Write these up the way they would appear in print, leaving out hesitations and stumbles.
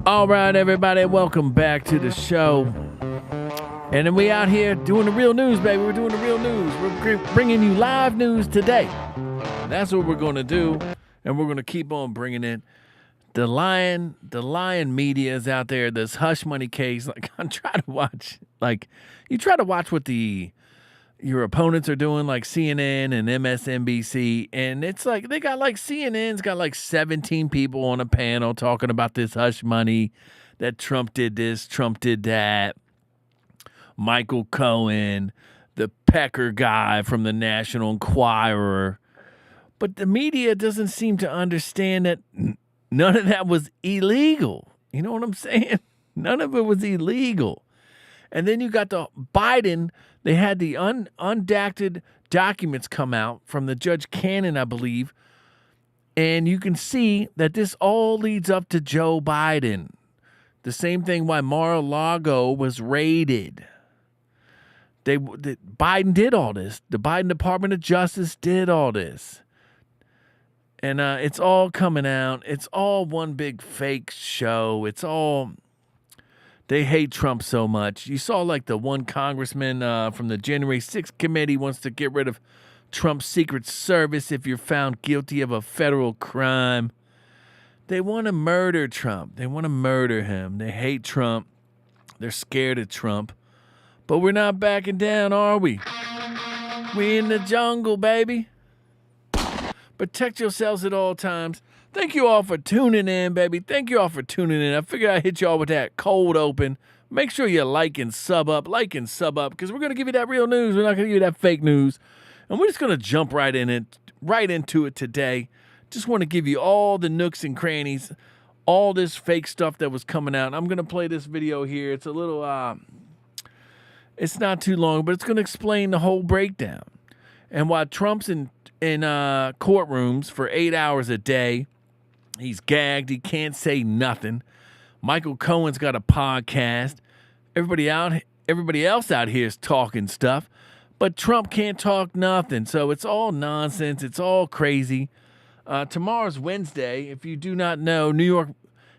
All right, everybody, welcome back to the show. And then we out here doing the real news, baby. We're doing the real news. We're bringing you live news today. That's what we're going to do, and we're going to keep on bringing it. The lion media is out there. This hush money case. Like, I'm trying to watch. Like, you try to watch what your opponents are doing, like CNN and MSNBC, and it's like they got like CNN's got like 17 people on a panel talking about this hush money, that Trump did this, Trump did that. Michael Cohen, the Pecker guy from the National Inquirer. But the media doesn't seem to understand that none of that was illegal. You know what I'm saying? None of it was illegal. And then you got the Biden. They had the unredacted documents come out from the Judge Cannon, I believe. And you can see that this all leads up to Joe Biden. The same thing why Mar-a-Lago was raided. Biden did all this. The Biden Department of Justice did all this. And it's all coming out. It's all one big fake show. They hate Trump so much. You saw like the one congressman from the January 6th committee wants to get rid of Trump's Secret Service if you're found guilty of a federal crime. They want to murder Trump. They want to murder him. They hate Trump. They're scared of Trump. But we're not backing down, are we? We in the jungle, baby. Protect yourselves at all times. Thank you all for tuning in, baby. Thank you all for tuning in. I figured I'd hit you all with that cold open. Make sure you like and sub up, because we're going to give you that real news. We're not going to give you that fake news. And we're just going to jump right into it today. Just want to give you all the nooks and crannies, all this fake stuff that was coming out. I'm going to play this video here. It's a little, it's not too long, but it's going to explain the whole breakdown. And while Trump's in courtrooms for 8 hours a day, he's gagged. He can't say nothing. Michael Cohen's got a podcast. Everybody else out here is talking stuff, but Trump can't talk nothing. So it's all nonsense. It's all crazy. Tomorrow's Wednesday. If you do not know, New York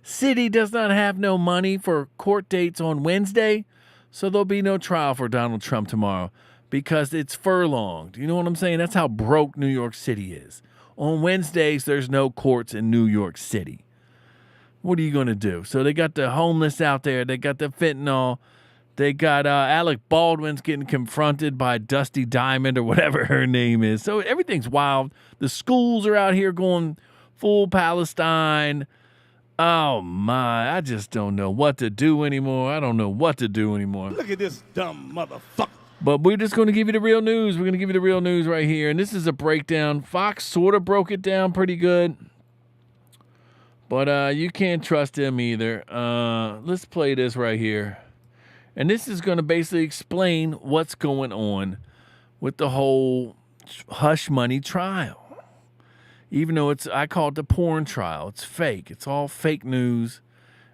City does not have no money for court dates on Wednesday, so there'll be no trial for Donald Trump tomorrow because it's furlonged. You know what I'm saying? That's how broke New York City is. On Wednesdays, there's no courts in New York City. What are you going to do? So they got the homeless out there. They got the fentanyl. They got Alec Baldwin's getting confronted by Dusty Diamond or whatever her name is. So everything's wild. The schools are out here going full Palestine. Oh, my. I just don't know what to do anymore. I don't know what to do anymore. Look at this dumb motherfucker. But we're just going to give you the real news. We're going to give you the real news right here. And this is a breakdown. Fox sort of broke it down pretty good. But you can't trust them either. Let's play this right here. And this is going to basically explain what's going on with the whole hush money trial. Even though I call it the porn trial. It's fake. It's all fake news.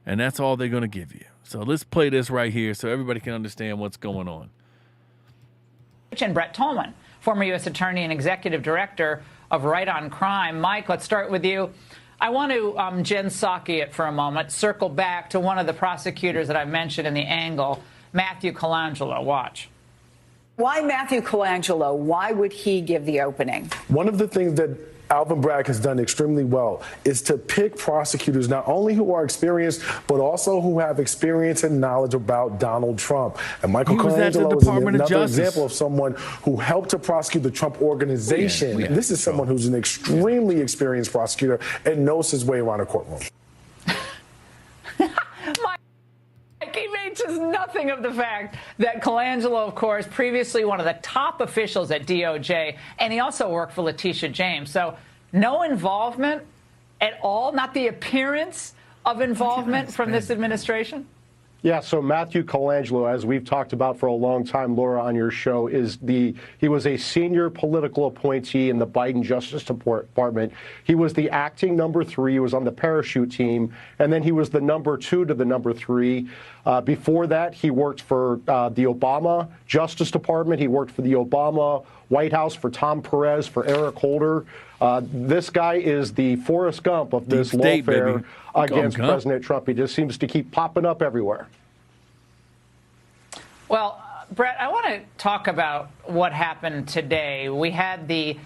And that's all they're going to give you. So let's play this right here so everybody can understand what's going on. And Brett Tolman, former U.S. Attorney and Executive Director of Right on Crime. Mike, let's start with you. I want to, Jen Psaki it for a moment, circle back to one of the prosecutors that I mentioned in the angle, Matthew Colangelo. Watch. Why Matthew Colangelo? Why would he give the opening? One of the things that Alvin Bragg has done extremely well is to pick prosecutors not only who are experienced, but also who have experience and knowledge about Donald Trump. And Michael Colangelo is another example of someone who helped to prosecute the Trump organization. And this is someone who's an extremely experienced prosecutor and knows his way around a courtroom. He mentions nothing of the fact that Colangelo, of course, previously one of the top officials at DOJ, and he also worked for Letitia James. So no involvement at all, not the appearance of involvement from this administration? Yeah, so Matthew Colangelo, as we've talked about for a long time, Laura, on your show, he was a senior political appointee in the Biden Justice Department. He was the acting number 3. He was on the parachute team, and then he was the number 2 to the number 3. Before that, he worked for the Obama Justice Department. He worked for the Obama White House for Tom Perez, for Eric Holder. This guy is the Forrest Gump of this lawfare against President Trump. He just seems to keep popping up everywhere. Well, Brett, I want to talk about what happened today. We had the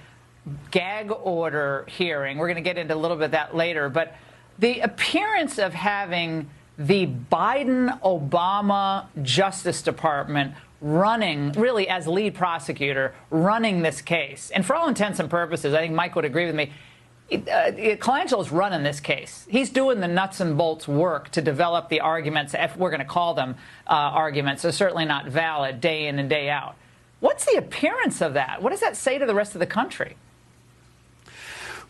gag order hearing. We're going to get into a little bit of that later. But the appearance of having the Biden-Obama Justice Department running, really as lead prosecutor, running this case. And for all intents and purposes, I think Mike would agree with me, Colangelo's running this case. He's doing the nuts and bolts work to develop the arguments, if we're going to call them arguments. They're certainly not valid day in and day out. What's the appearance of that? What does that say to the rest of the country?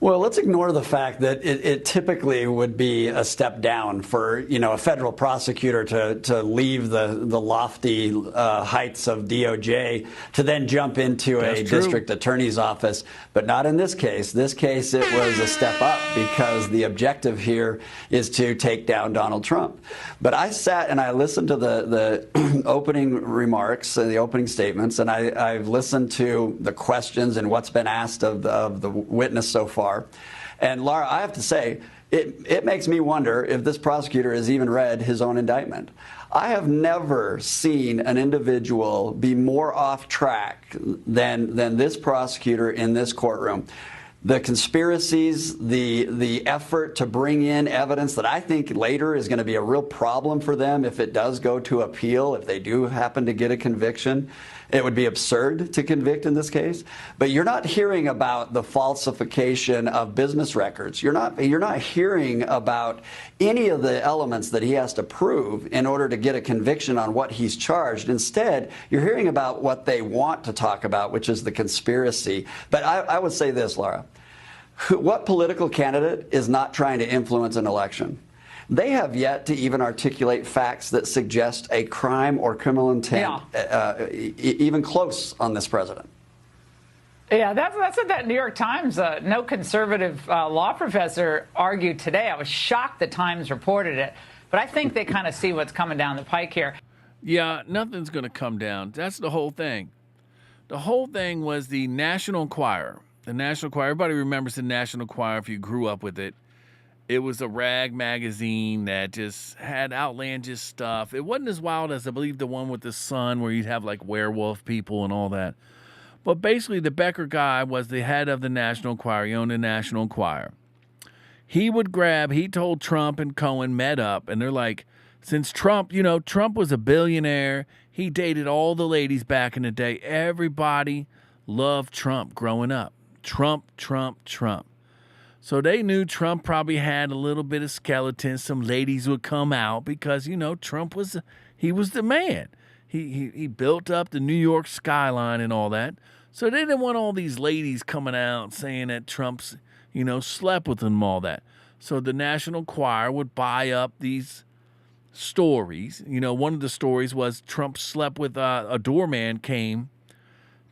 Well, let's ignore the fact that it typically would be a step down for, a federal prosecutor to leave the lofty heights of DOJ to then jump into a district attorney's office, but not in this case. This case, it was a step up because the objective here is to take down Donald Trump. But I sat and I listened to the opening remarks, the opening statements, and I've listened to the questions and what's been asked of the witness so far. And Laura, I have to say, it makes me wonder if this prosecutor has even read his own indictment. I have never seen an individual be more off track than this prosecutor in this courtroom. The conspiracies, the effort to bring in evidence that I think later is going to be a real problem for them if it does go to appeal, if they do happen to get a conviction. It would be absurd to convict in this case. But you're not hearing about the falsification of business records. You're not hearing about any of the elements that he has to prove in order to get a conviction on what he's charged. Instead, you're hearing about what they want to talk about, which is the conspiracy. But I would say this, Laura. What political candidate is not trying to influence an election? They have yet to even articulate facts that suggest a crime or criminal intent, even close on this president. Yeah, that's what that New York Times, no conservative law professor argued today. I was shocked the Times reported it, but I think they kind of see what's coming down the pike here. Yeah, nothing's going to come down. That's the whole thing. The whole thing was the National Enquirer. The National Enquirer, everybody remembers the National Enquirer if you grew up with it. It was a rag magazine that just had outlandish stuff. It wasn't as wild as, I believe, the one with the Sun where you'd have like werewolf people and all that. But basically, the Becker guy was the head of the National Enquirer. He owned the National Enquirer. He told Trump and Cohen met up, and they're like, since Trump, Trump was a billionaire. He dated all the ladies back in the day. Everybody loved Trump growing up. Trump. So they knew Trump probably had a little bit of skeleton. Some ladies would come out because, Trump was the man. He built up the New York skyline and all that. So they didn't want all these ladies coming out saying that Trump's, slept with them and all that. So the National Enquirer would buy up these stories. One of the stories was Trump slept with a doorman came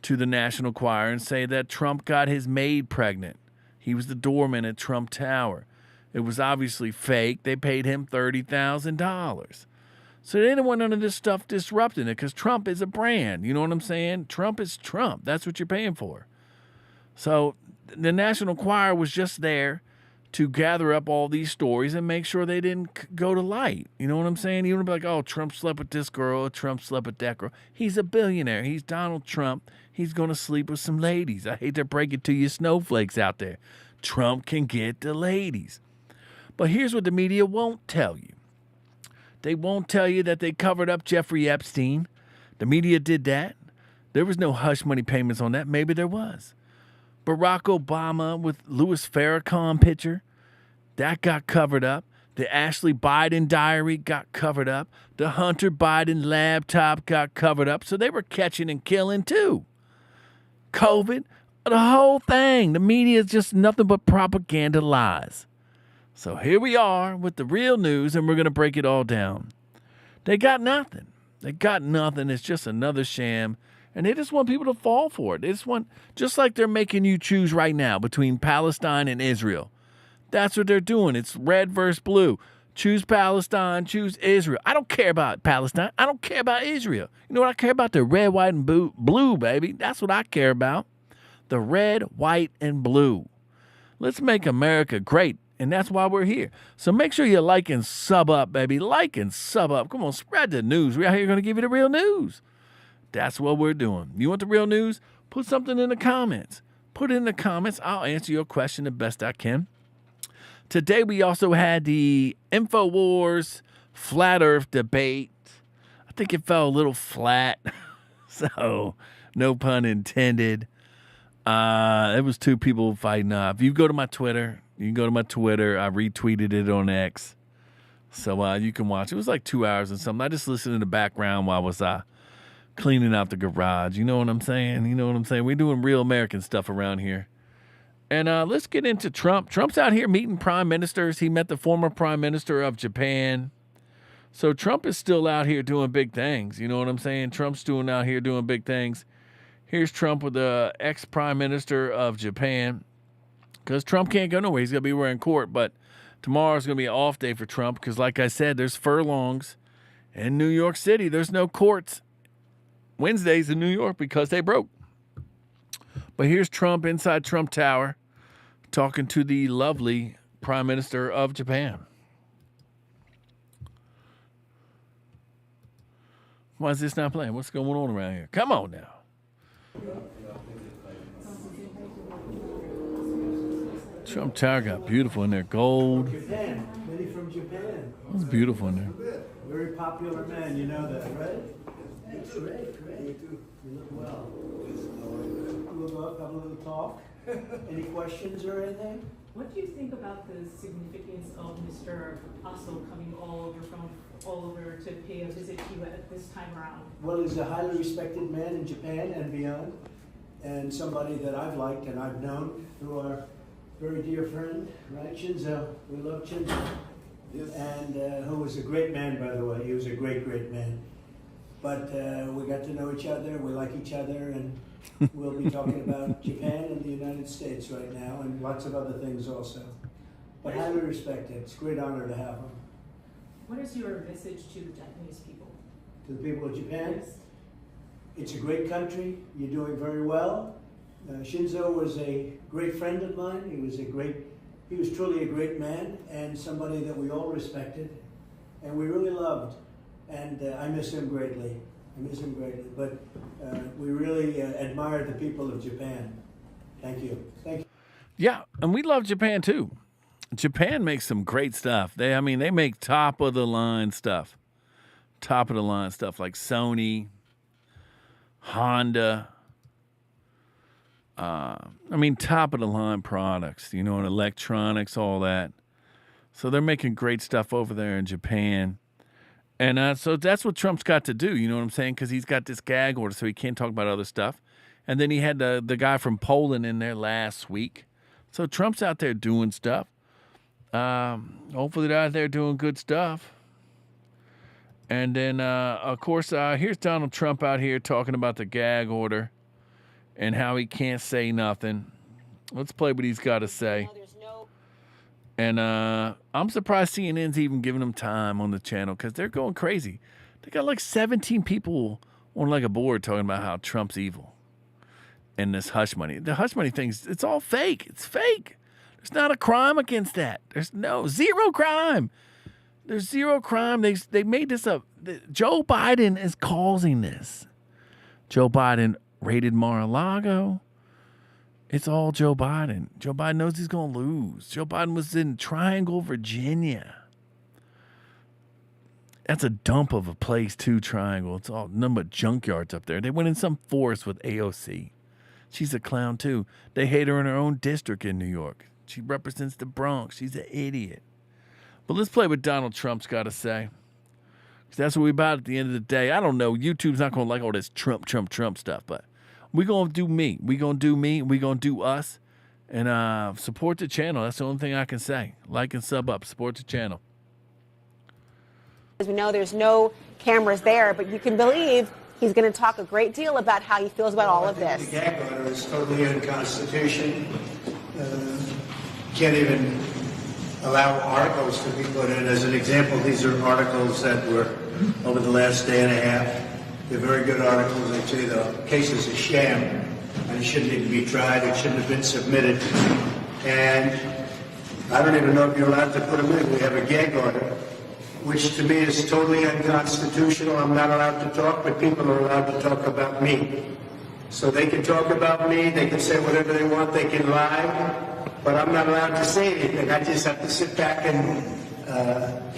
to the National Enquirer and say that Trump got his maid pregnant. He was the doorman at Trump Tower. It was obviously fake. They paid him $30,000. So they didn't want none of this stuff disrupting it because Trump is a brand. You know what I'm saying? Trump is Trump. That's what you're paying for. So the National Enquirer was just there to gather up all these stories and make sure they didn't go to light. You know what I'm saying? You wouldn't be like, oh, Trump slept with this girl, Trump slept with that girl. He's a billionaire. He's Donald Trump. He's going to sleep with some ladies. I hate to break it to you snowflakes out there. Trump can get the ladies. But here's what the media won't tell you. They won't tell you that they covered up Jeffrey Epstein. The media did that. There was no hush money payments on that. Maybe there was. Barack Obama with Louis Farrakhan picture, that got covered up. The Ashley Biden diary got covered up. The Hunter Biden laptop got covered up. So they were catching and killing too. COVID, the whole thing. The media is just nothing but propaganda lies. So here we are with the real news, and we're going to break it all down. They got nothing. It's just another sham. And they just want people to fall for it. They just like they're making you choose right now between Palestine and Israel. That's what they're doing. It's red versus blue. Choose Palestine, choose Israel. I don't care about Palestine. I don't care about Israel. You know what I care about? The red, white, and blue, baby. That's what I care about. the red, white, and blue. Let's make America great, and that's why we're here. So make sure you like and sub up, baby. Like and sub up. Come on, spread the news. We're out here going to give you the real news. That's what we're doing. You want the real news? Put something in the comments. Put it in the comments. I'll answer your question the best I can. Today we also had the InfoWars Flat Earth debate. I think it fell a little flat, so no pun intended. It was two people fighting. If you go to my Twitter, I retweeted it on X, so you can watch. It was like 2 hours and something. I just listened in the background while I was cleaning out the garage. You know what I'm saying? We're doing real American stuff around here. And let's get into Trump. Trump's out here meeting prime ministers. He met the former prime minister of Japan. So Trump is still out here doing big things. You know what I'm saying? Trump's out here doing big things. Here's Trump with the ex-prime minister of Japan. Because Trump can't go nowhere. He's going to be in court. But tomorrow's going to be an off day for Trump. Because like I said, there's furlongs in New York City. There's no courts Wednesdays in New York because they broke. But here's Trump inside Trump Tower talking to the lovely prime minister of Japan. Why is this not playing? What's going on around here? Come on now. Trump Tower got beautiful in there. Gold. Japan. Many from Japan. It's beautiful in there. Very popular man, you know that, right? Great. You look well. We'll have a little talk. Any questions or anything? What do you think about the significance of Mr. Osso coming all over to pay a visit to you at this time around? Well, he's a highly respected man in Japan and beyond, and somebody that I've liked and I've known through our very dear friend, right, Shinzo. We love Shinzo. Yes. And who was a great man, by the way. He was a great man. But we got to know each other, we like each other, and we'll be talking about Japan and the United States right now, and lots of other things also. But highly respected. It's a great honor to have him. What is your message to the Japanese people? To the people of Japan? Yes. It's a great country. You're doing very well. Shinzo was a great friend of mine. He was truly a great man and somebody that we all respected and we really loved. And I miss him greatly. But we really admire the people of Japan. Thank you. Yeah, and we love Japan too. Japan makes some great stuff. They make top of the line stuff like Sony, Honda. Top of the line products, and electronics, all that. So they're making great stuff over there in Japan. And so that's what Trump's got to do, you know what I'm saying? Because he's got this gag order, so he can't talk about other stuff. And then he had the guy from Poland in there last week. So Trump's out there doing stuff. Hopefully they're out there doing good stuff. And then, of course, here's Donald Trump out here talking about the gag order and how he can't say nothing. Let's play what he's got to say. And I'm surprised CNN's even giving him time on the channel because they're going crazy. They got like 17 people on like a board talking about how Trump's evil and this hush money. The hush money things, it's all fake. It's fake. There's not a crime against that. There's zero crime. There's zero crime. They made this up. Joe Biden is causing this. Joe Biden raided Mar-a-Lago. It's all Joe Biden. Joe Biden knows he's going to lose. Joe Biden was in Triangle, Virginia. That's a dump of a place, too, Triangle. It's all nothing but junkyards up there. They went in some forest with AOC. She's a clown, too. They hate her in her own district in New York. She represents the Bronx. She's an idiot. But let's play what Donald Trump's got to say. Because that's what we're about at the end of the day. I don't know. YouTube's not going to like all this Trump stuff, but we're going to do me. We're going to do me. We're going to do us. And support the channel. That's the only thing I can say. Like and sub up. Support the channel. As we know, there's no cameras there, but you can believe he's going to talk a great deal about how he feels about all of this. The gag order is totally unconstitutional. Can't even allow articles to be put in. As an example, these are articles that were over the last day and a half. They're very good articles. I'd say the case is a sham, and He shouldn't even be tried. It shouldn't have been submitted. And I don't even know if you're allowed to put him in. We have a gag order, which to me is totally unconstitutional. I'm not allowed to talk, but people are allowed to talk about me. So they can talk about me, they can say whatever they want, they can lie, but I'm not allowed to say anything. I just have to sit back and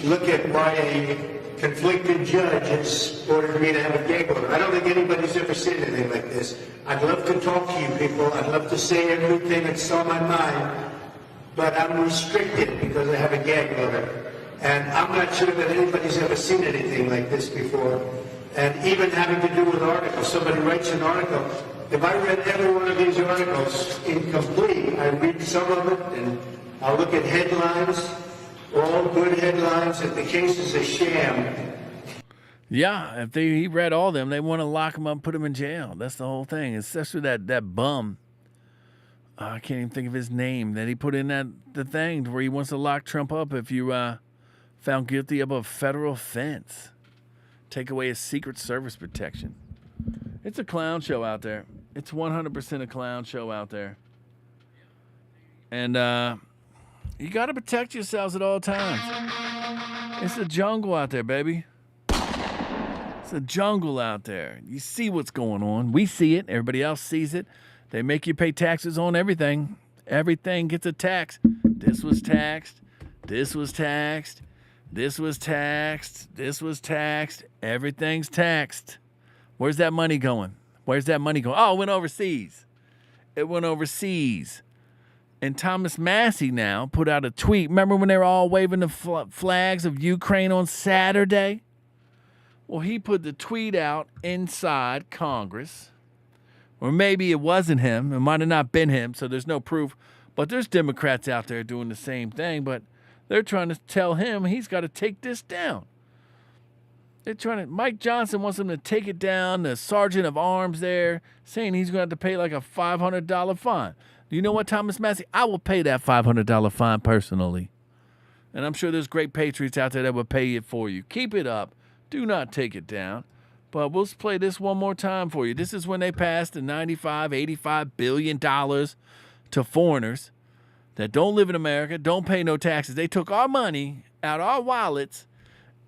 look at why a conflicted judge has ordered me to have a gag order. I don't think anybody's ever seen anything like this. I'd love to talk to you people. I'd love to say everything that's on my mind, but I'm restricted because I have a gag order. And I'm not sure that anybody's ever seen anything like this before. And even having to do with articles, somebody writes an article. If I read every one of these articles incomplete, I read some of it and I'll look at headlines, all good headlines, if the case is a sham. Yeah, if he read all of them, they want to lock him up and put him in jail. That's the whole thing, especially that bum. I can't even think of his name that he put in the thing where he wants to lock Trump up if you found guilty of a federal offense. Take away his Secret Service protection. It's a clown show out there. It's 100% a clown show out there. And you got to protect yourselves at all times. It's a jungle out there, baby. It's a jungle out there. You see what's going on. We see it. Everybody else sees it. They make you pay taxes on everything. Everything gets a tax. This was taxed. This was taxed. This was taxed. This was taxed. Everything's taxed. Where's that money going? Where's that money going? Oh, it went overseas. It went overseas. And Thomas Massie now put out a tweet. Remember when they were all waving the flags of Ukraine on Saturday? Well, he put the tweet out inside Congress. Or maybe it wasn't him. It might have not been him, so there's no proof. But there's Democrats out there doing the same thing. But they're trying to tell him he's got to take this down. Mike Johnson wants him to take it down. The sergeant of arms there saying he's going to have to pay like a $500 fine. Do you know what, Thomas Massie? I will pay that $500 fine personally. And I'm sure there's great patriots out there that will pay it for you. Keep it up. Do not take it down. But we'll play this one more time for you. This is when they passed the $85 billion to foreigners that don't live in America, don't pay no taxes. They took our money out of our wallets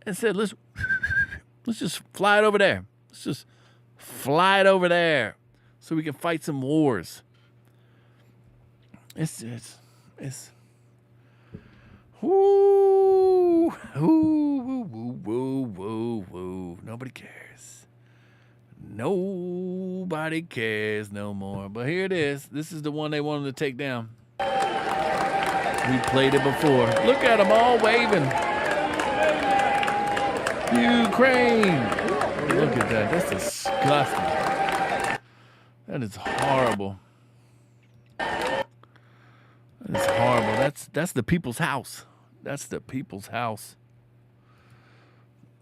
and said, let's just fly it over there. Let's just fly it over there so we can fight some wars. It's woo, woo, woo, woo, woo, woo. Nobody cares. Nobody cares no more. But here it is. This is the one they wanted to take down. We played it before. Look at them all waving. Ukraine. Look at that. That's disgusting. That is horrible. That is horrible. That's the people's house. That's the people's house.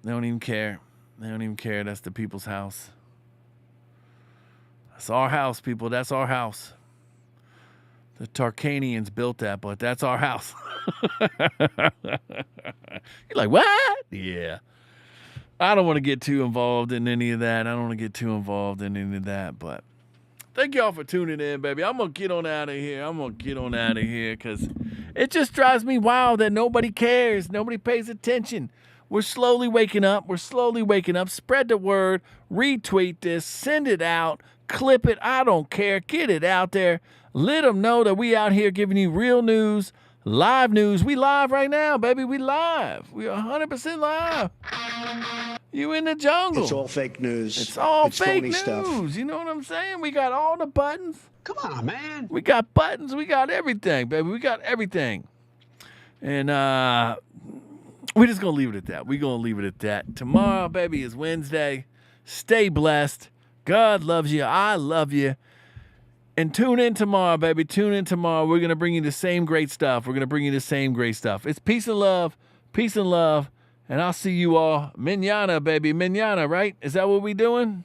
They don't even care. They don't even care. That's the people's house. That's our house, people. That's our house. The Tarkanians built that, but that's our house. You're like, what? Yeah. I don't want to get too involved in any of that. I don't want to get too involved in any of that, but thank y'all for tuning in, baby. I'm going to get on out of here. Because it just drives me wild that nobody cares. Nobody pays attention. We're slowly waking up. Spread the word. Retweet this. Send it out. Clip it. I don't care. Get it out there. Let them know that we out here giving you real news, live news. We live right now, baby. We live. We are 100% live. You in the jungle. It's all fake news. It's all fake news. Stuff. You know what I'm saying? We got all the buttons. Come on, man. We got buttons. We got everything, baby. We got everything. And we're just going to leave it at that. We're going to leave it at that. Tomorrow, baby, is Wednesday. Stay blessed. God loves you. I love you. And tune in tomorrow, baby. Tune in tomorrow. We're going to bring you the same great stuff. It's peace and love. Peace and love. And I'll see you all. Manana, baby. Manana, right? Is that what we doing?